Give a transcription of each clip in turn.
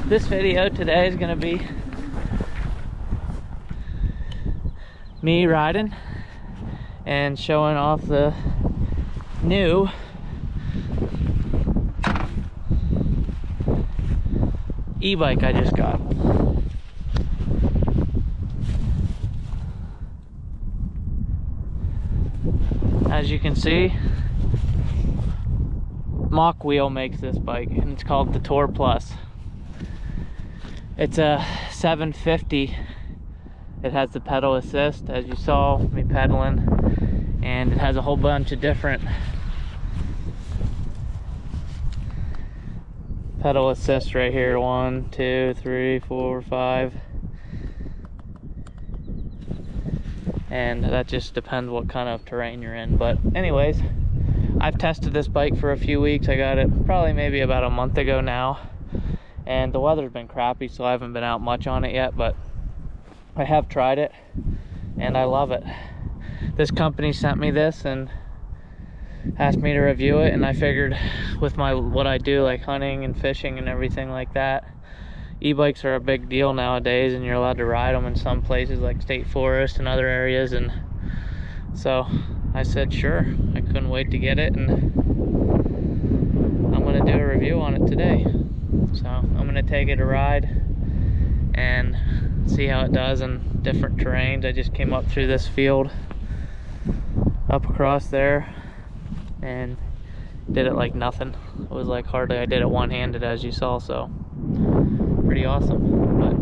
This video today is going to be me riding and showing off the new e-bike I just got. As you can see, MOKWHEEL makes this bike, and it's called the Tor Plus. It's a 750. It has the pedal assist, as you saw me pedaling, and it has a whole bunch of different pedal assists right here. 1, 2, 3, 4, 5. And that just depends what kind of terrain you're in. But anyways, I've tested this bike for a few weeks. I got it probably maybe about a month ago now, and the weather's been crappy, so I haven't been out much on it yet, but I have tried it and I love it. This company sent me this and asked me to review it, and I figured with what I do, like hunting and fishing and everything like that, e-bikes are a big deal nowadays, and you're allowed to ride them in some places like state forest and other areas. And so I said sure, I couldn't wait to get it, and I'm gonna do a review on it today. So I'm gonna take it a ride and see how it does in different terrains. I just came up through this field up across there and did it like nothing. It was like hardly, I did it one-handed, as you saw, so pretty awesome. But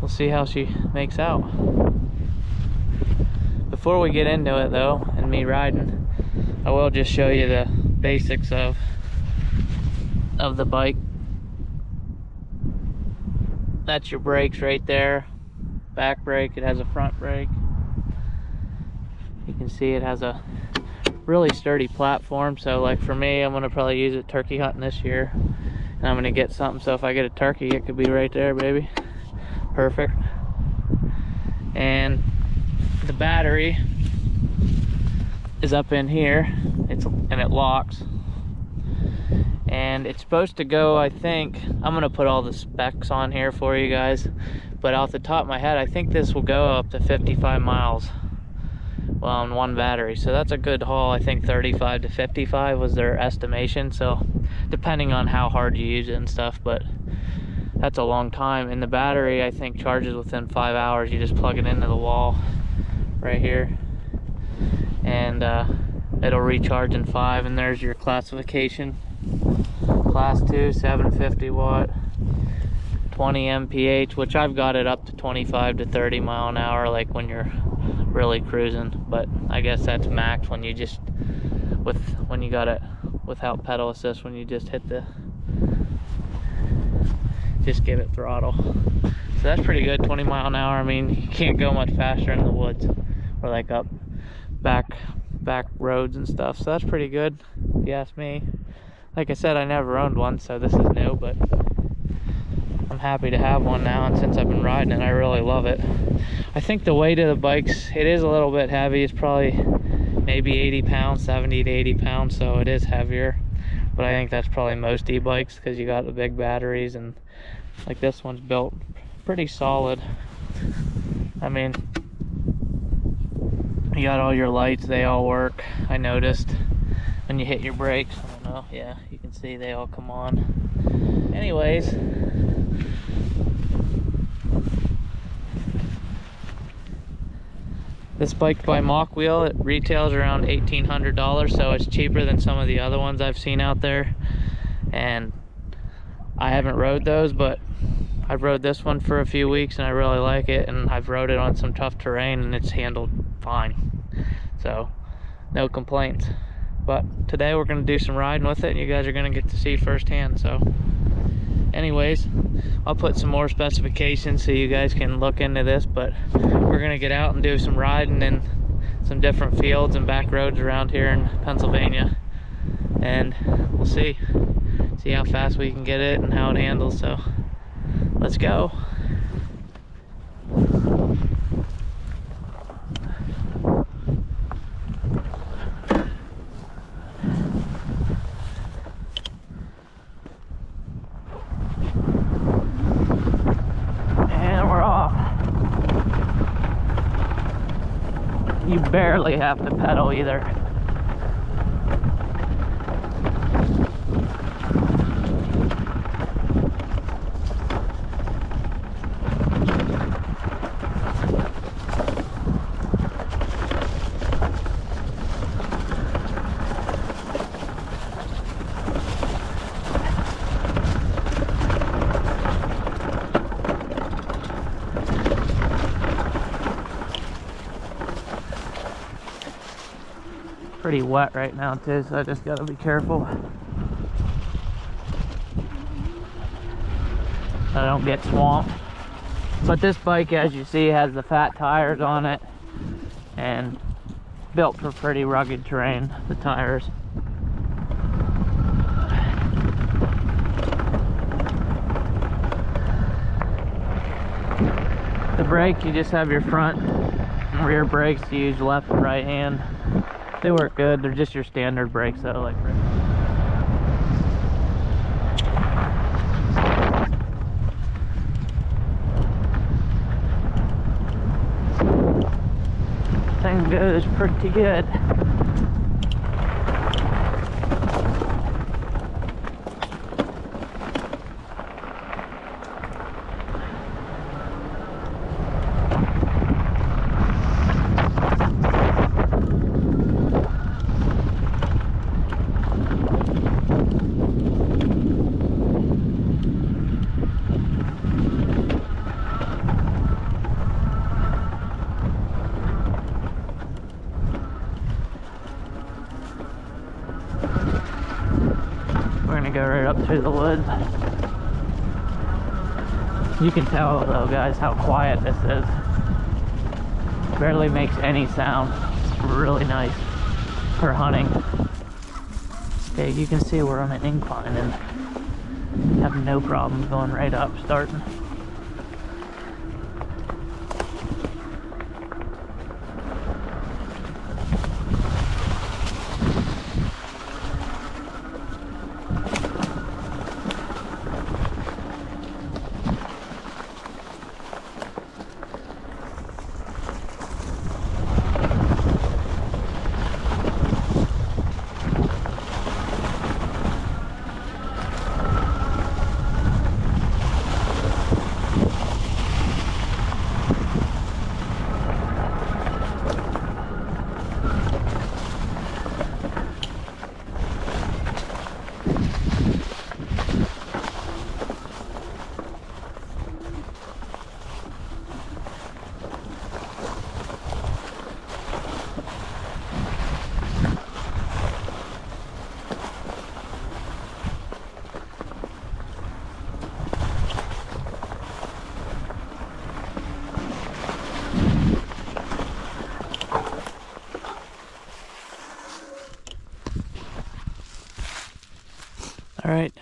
we'll see how she makes out. Before we get into it though, and me riding, I will just show you the basics of the bike. That's your brakes right there. Back brake. It has a front brake. You can see it has a really sturdy platform, so like for me, I'm gonna probably use it turkey hunting this year, and I'm gonna get something, so if I get a turkey, it could be right there, baby. Perfect. And the battery is up in here. And it locks, and it's supposed to go, I think, I'm gonna put all the specs on here for you guys, but off the top of my head, I think this will go up to 55 miles on one battery, so that's a good haul. I think 35 to 55 was their estimation, so depending on how hard you use it and stuff, but that's a long time. And the battery, I think, charges within 5 hours. You just plug it into the wall right here, and it'll recharge in 5. And there's your classification: class 2, 750 watt, 20 mph, which I've got it up to 25 to 30 mile an hour, like when you're really cruising. But I guess that's max when you just when you got it without pedal assist, when you just just give it throttle. So that's pretty good, 20 mile an hour. I mean, you can't go much faster in the woods or like up back roads and stuff, so that's pretty good if you ask me. Like I said, I never owned one, so this is new, but I'm happy to have one now, and since I've been riding it, I really love it. I think the weight of the bikes, it is a little bit heavy. It's probably maybe 80 pounds, 70 to 80 pounds, so it is heavier, but I think that's probably most e-bikes, because you got the big batteries, and like this one's built pretty solid. I mean, you got all your lights, they all work. I noticed when you hit your brakes, I don't know, yeah, you can see they all come on. Anyways, this bike by MOKWHEEL, it retails around $1,800, so it's cheaper than some of the other ones I've seen out there. And I haven't rode those, but I've rode this one for a few weeks and I really like it, and I've rode it on some tough terrain and it's handled fine, so no complaints. But today we're going to do some riding with it, and you guys are going to get to see firsthand. So anyways, I'll put some more specifications so you guys can look into this, but we're going to get out and do some riding in some different fields and back roads around here in Pennsylvania, and we'll see how fast we can get it and how it handles. So let's go. barely have to pedal either. Pretty wet right now too, so I just gotta be careful so I don't get swamped. But this bike, as you see, has the fat tires on it and built for pretty rugged terrain, the tires. The brake, you just have your front and rear brakes to use left and right hand. They work good. They're just your standard brakes though, like thing goes pretty good. Go right up through the woods. You can tell though, guys, how quiet this is. Barely makes any sound. It's really nice for hunting. Okay, you can see we're on an incline and have no problem going right up, starting. All right,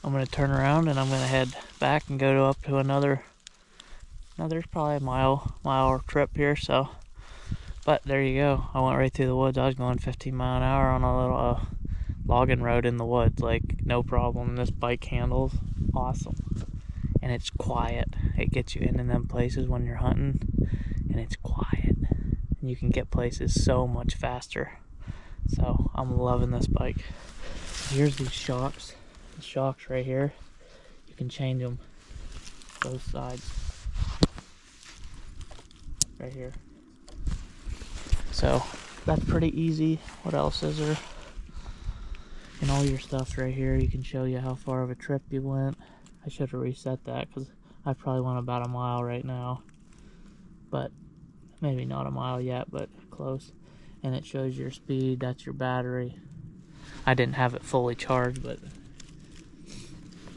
I'm gonna turn around and I'm gonna head back and go up to another probably a mile trip here. So, but there you go. I went right through the woods. I was going 15 miles an hour on a little logging road in the woods, like no problem. This bike handles awesome, and it's quiet. It gets you into them places when you're hunting, and it's quiet, and you can get places so much faster. So I'm loving this bike. Here's these shocks. The shocks right here, you can change them both sides right here. So that's pretty easy. What else is there? And all your stuff's right here. You can show you how far of a trip you went. I should have reset that because I probably went about a mile right now, but maybe not a mile yet, but close. And it shows your speed. That's your battery. I didn't have it fully charged, but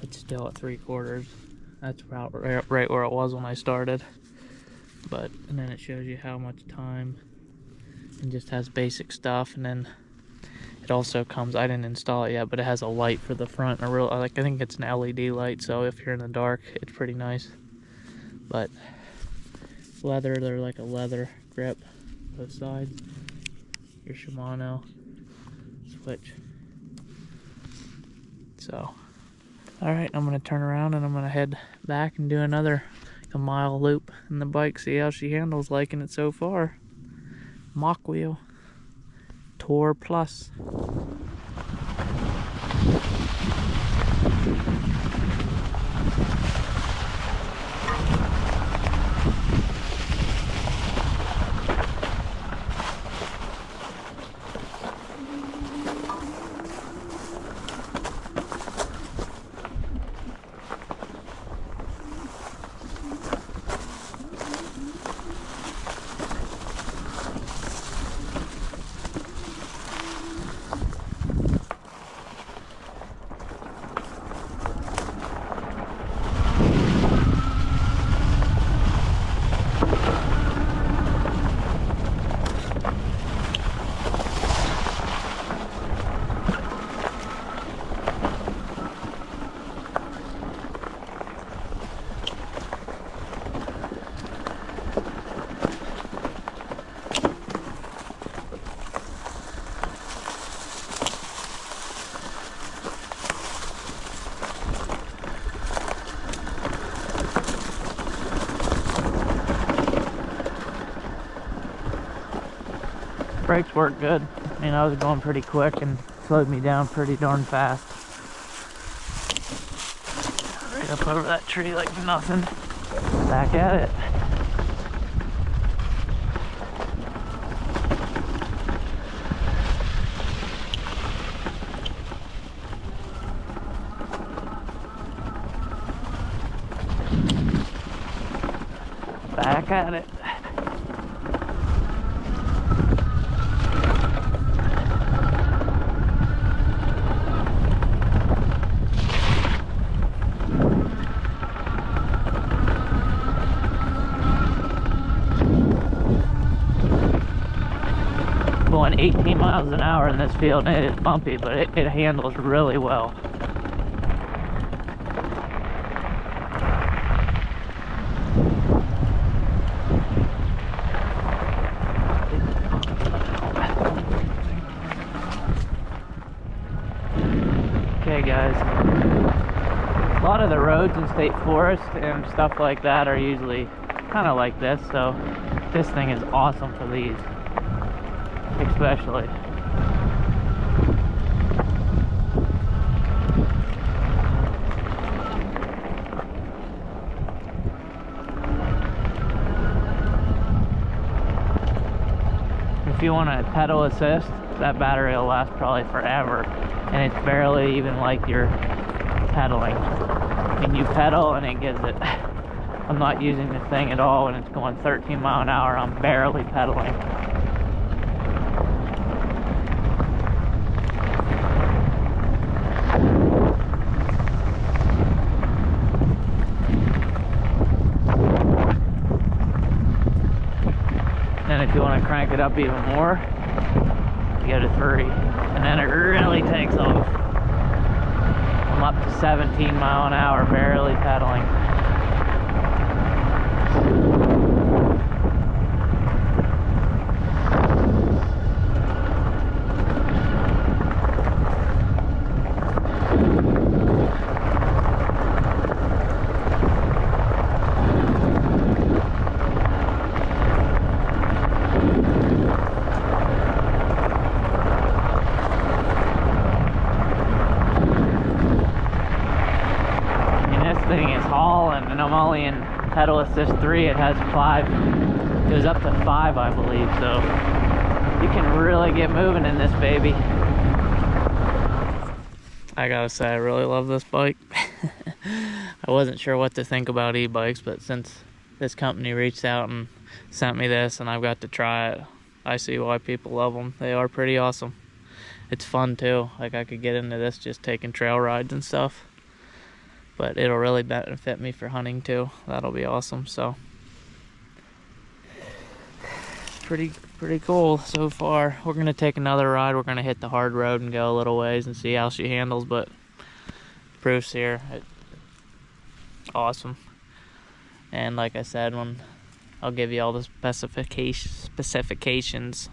it's still at 3/4. That's about right where it was when I started. And then it shows you how much time, and just has basic stuff. And then it also comes, I didn't install it yet, but it has a light for the front, I think it's an LED light, so if you're in the dark, it's pretty nice. But leather, they're like a leather grip, both sides. Your Shimano switch. So, all right, I'm gonna turn around and I'm gonna head back and do another mile loop in the bike, see how she handles, liking it so far. MOKWHEEL TOR Plus. Brakes work good. I mean, I was going pretty quick and slowed me down pretty darn fast. Right up over that tree like nothing. Back at it. Back at it. Going 18 miles an hour in this field, and it is bumpy, but it handles really well. Okay guys, a lot of the roads in state forest and stuff like that are usually kind of like this, so this thing is awesome for these. Especially. If you want a pedal assist, that battery will last probably forever, and it's barely even like you're pedaling. I mean, you pedal and it gives it. I'm not using the thing at all, and it's going 13 miles an hour. I'm barely pedaling. And if you want to crank it up even more, you go to 3, and then it really takes off. I'm up to 17 miles an hour, barely pedaling. And I'm only in pedal assist 3. It has 5, goes up to 5 I believe, so you can really get moving in this baby. I gotta say, I really love this bike. I wasn't sure what to think about e-bikes, but since this company reached out and sent me this and I've got to try it, I see why people love them. They are pretty awesome. It's fun too. Like, I could get into this just taking trail rides and stuff. But it'll really benefit me for hunting too. That'll be awesome. So pretty cool so far. We're gonna take another ride. We're gonna hit the hard road and go a little ways and see how she handles. But proof's here. Awesome. And like I said, when I'll give you all the specifications,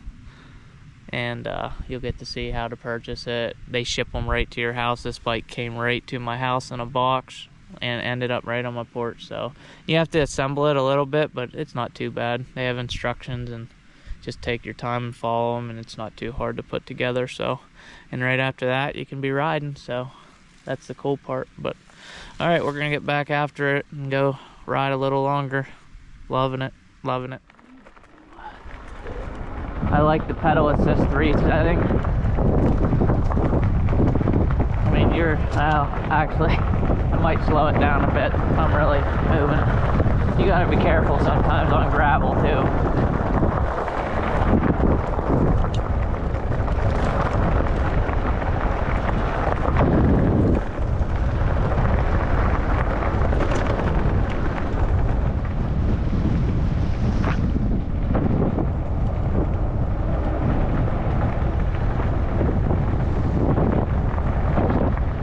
and you'll get to see how to purchase it. They ship them right to your house. This bike came right to my house in a box and ended up right on my porch. So you have to assemble it a little bit, but it's not too bad. They have instructions, and just take your time and follow them, and it's not too hard to put together. So, and right after that you can be riding, so that's the cool part. But all right, we're gonna get back after it and go ride a little longer. Loving it, loving it. I like the pedal assist 3 setting. I mean, actually I might slow it down a bit if I'm really moving. You gotta be careful sometimes on gravel too.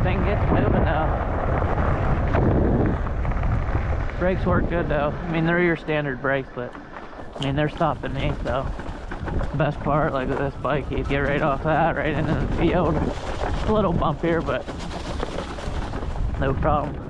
Thing gets moving now. Brakes work good though. I mean, they're your standard brakes, but I mean, they're stopping me, so the best part, like with this bike, you get right off that, right into the field. It's a little bumpier, but no problem.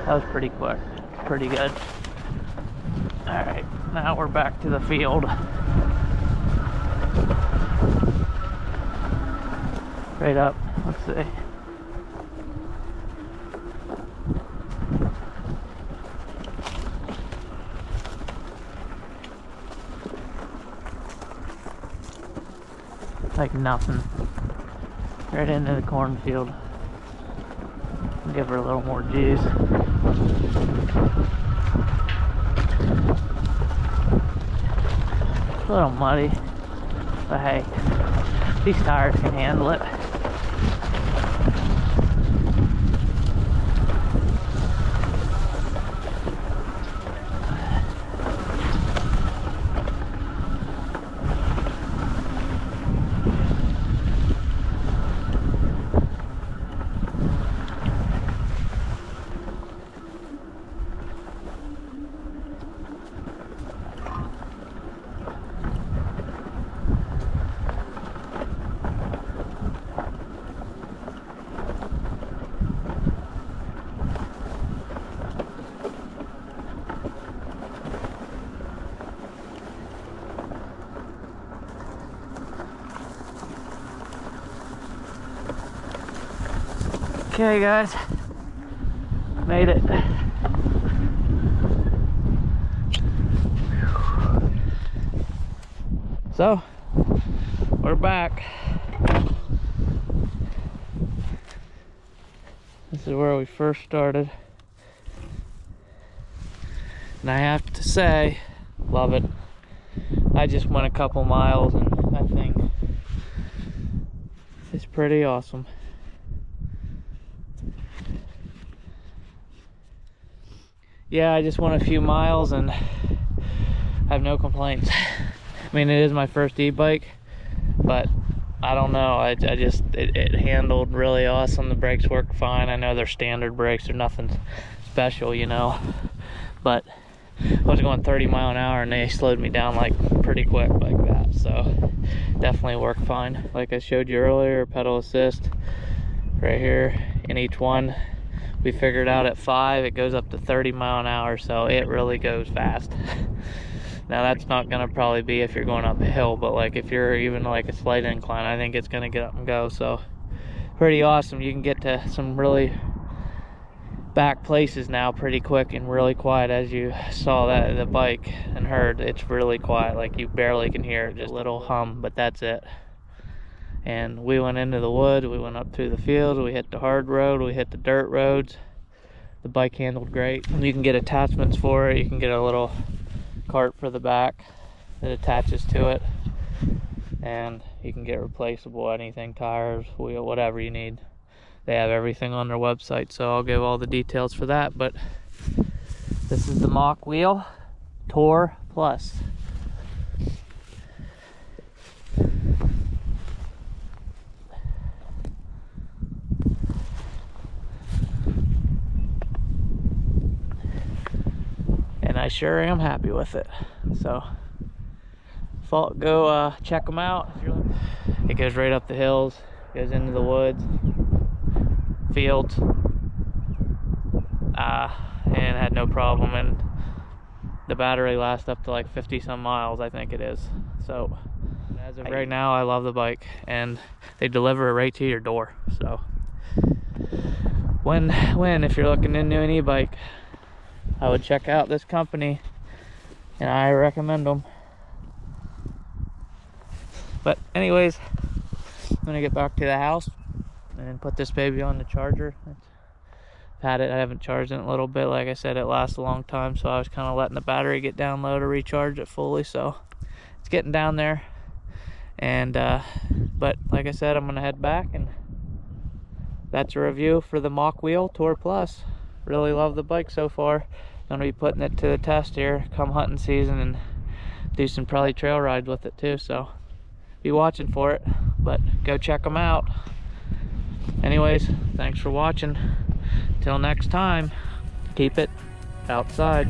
That was pretty quick, pretty good. All right, now we're back to the field. Right up, let's see. Like nothing. Right into the cornfield. Give her a little more juice. A little muddy, but hey, these tires can handle it. Okay guys, made it. So, we're back. This is where we first started. And I have to say, love it. I just went a couple miles and that thing is pretty awesome. Yeah, I just went a few miles and I have no complaints. I mean, it is my first e-bike, but I don't know, it handled really awesome. The brakes work fine. I know they're standard brakes, they're nothing special, you know, but I was going 30 mile an hour and they slowed me down like pretty quick like that, so definitely worked fine. Like I showed you earlier, pedal assist right here in each one. We figured out at 5 it goes up to 30 mile an hour, so it really goes fast. Now that's not gonna probably be if you're going up a hill, but like if you're even like a slight incline, I think it's gonna get up and go. So pretty awesome. You can get to some really back places now pretty quick and really quiet. As you saw that the bike and heard, it's really quiet, like you barely can hear it, just a little hum, but that's it. And we went into the wood, we went up through the field, we hit the hard road, we hit the dirt roads. The bike handled great. You can get attachments for it. You can get a little cart for the back that attaches to it, and you can get replaceable anything, tires, wheel, whatever you need. They have everything on their website, so I'll give all the details for that. But this is the MOKWHEEL TOR Plus. And I sure am happy with it. So go check them out. It goes right up the hills, goes into the woods, fields, and had no problem. And the battery lasts up to like 50 some miles, I think it is. So as of right now, I love the bike, and they deliver it right to your door. So if you're looking into an e-bike, I would check out this company, and I recommend them. But anyways, I'm gonna get back to the house and then put this baby on the charger. I haven't charged it in a little bit. Like I said, it lasts a long time, so I was kind of letting the battery get down low to recharge it fully. So it's getting down there, and but like I said, I'm gonna head back, and that's a review for the MOKWHEEL TOR Plus. Really love the bike so far. Gonna be putting it to the test here come hunting season, and do some probably trail rides with it too. So be watching for it, but go check them out. Anyways, thanks for watching. Till next time, keep it outside.